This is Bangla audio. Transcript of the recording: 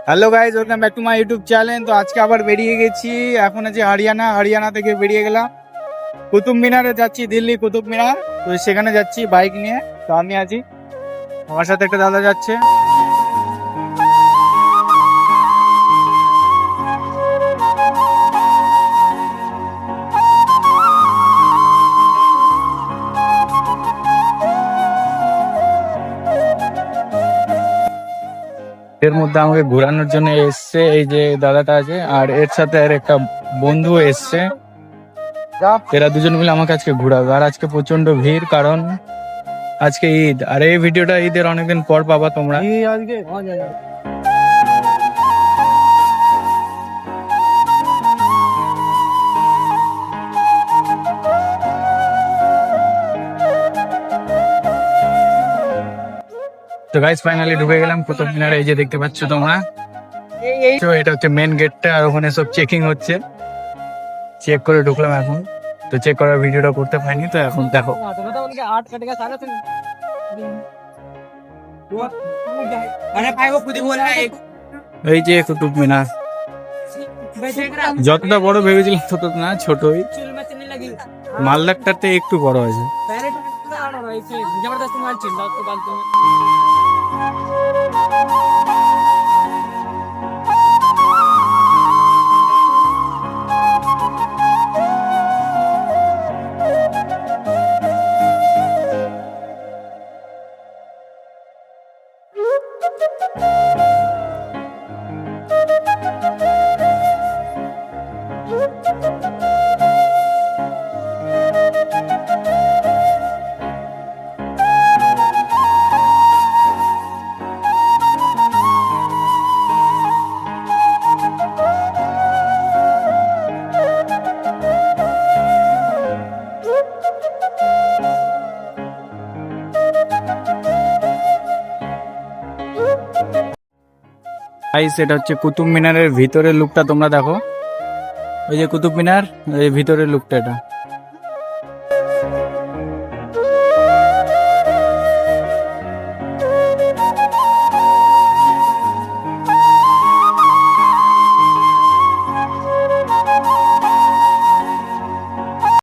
Hello guys, welcome back to my YouTube channel. তো আজকে আবার বেরিয়ে গেছি, এখন আছে হরিয়ানা থেকে বেরিয়ে গেলাম। কুতুব মিনারে যাচ্ছি, দিল্লি কুতুব মিনার। তো সেখানে যাচ্ছি বাইক নিয়ে। তো আমি আছি, আমার সাথে একটা দাদা যাচ্ছে। এর মধ্যে আমাকে ঘোরানোর জন্য এসছে এই যে দাদাটা আছে, আর এর সাথে আর একটা বন্ধু এসছে। এরা দুজন মিলে আমাকে আজকে ঘোরাবে। আর আজকে প্রচন্ড ভিড়, কারণ আজকে ঈদ। আর এই ভিডিওটা ঈদের অনেকদিন পর পাবা তোমরা। তো গাইস, ফাইনালি ঢুকে গেলাম কুতুব মিনারে। এই যে দেখতে পাচ্ছ তোমরা, তো এটা হচ্ছে মেন গেটটা। আর ওখানে সব চেকিং হচ্ছে, চেক করে ঢুকলাম এখন। তো চেক করার ভিডিওটা করতে পারিনি, তো এখন দেখো। এই যে কুতুব মিনার, যতটা বড় ভেবেছিলাম ততটা না, ছোটই। মালদারটাতে একটু বড় আছে। গাইস, এটা হচ্ছে কুতুব মিনারের ভিতরের লুকটা, তোমরা দেখো। ওই যে কুতুব মিনার, এই ভিতরের লুকটা এটা।